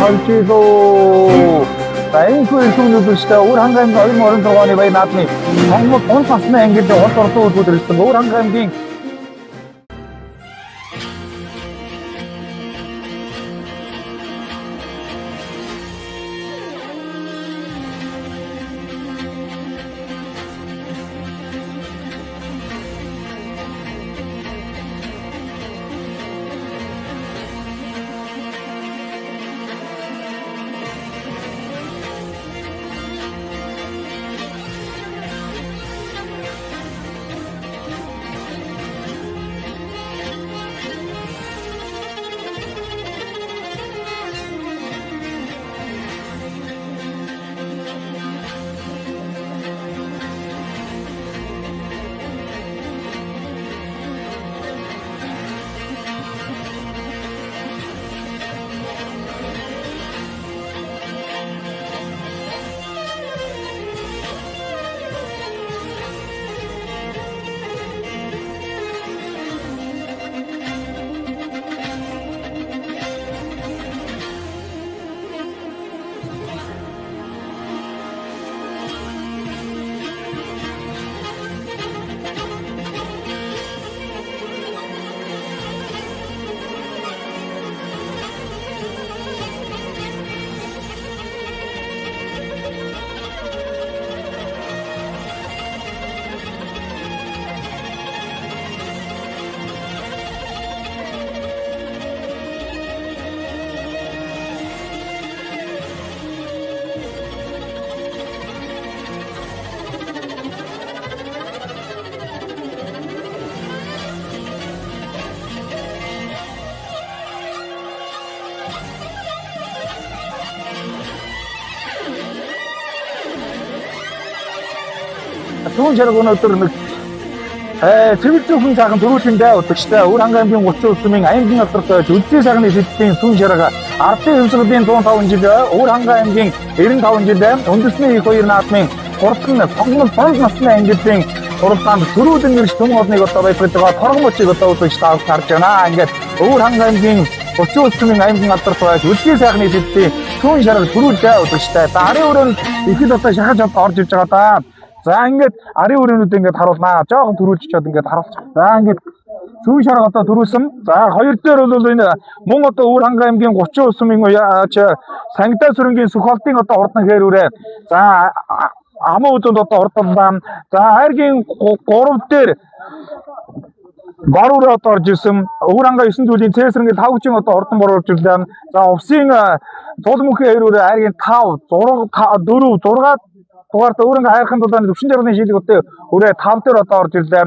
холжийлоо. За энэ хэлхүүнүүд өштэй Өвөр хангай аймгийн 2026 оны баяр наадмын Монгол гол насны ангид улс ордын үйлдвэрлэсэн Өвөр хангай аймгийн Сүүн шарга өнөөдөр нэг цэвэр зөвхөн сайхан төрүүлэндээ удагчтай Өвөр хангай аймгийн 30 улсмын аймгийн алдартай үлзий сайхны сэдвийн сүүн шарга ардын хувьсгалын 105 жил Өвөр хангай аймгийн 95 жил үндэсний их баяр наадмын 3 сонгол бонд насны ангидын уралдаанд төрүүлэн нэрш түн орныг одоо байж байгаа торгон мөчийг одоо үзэж харж байна. Ингээд Өвөр хангай аймгийн 30 улсмын аймгийн алдартай үлзий сайхны сэдвийн сүүн шарга төрүүлээ удагчтай. За арын өрөөнд ихэд одоо шахаж орж ирж байгаа да. За ингээд арын өрөөнүүд ингээд харуулнаа. Жоохон төрүүлчихээд ингээд харуулчих. За ингээд сүүн шарга одоо төрүүлсэн. За хоёр дээр бол энэ мөн одоо Өвөр хангай аймгийн 30 улсмын сангидаа сүрэнгийн Сүхболтын одоо урдан хээрүүрээ. За аман үзэнд одоо урдан баам. За хайргийн 3 дээр баруур одоо орж ирсэн. Өвөр хангай 9 зүйлийн цэсрэнгийн 5 жин одоо урдан боруулж ирлээ. За увсын тулмөнхийн хээрүүрээ хайргийн 5 6 4 6 дугаарт Өвөр хангай хайрхан тулааны төвшин жарганы шилэг одоо өрөө 5 дээр одоо орж ирлээ.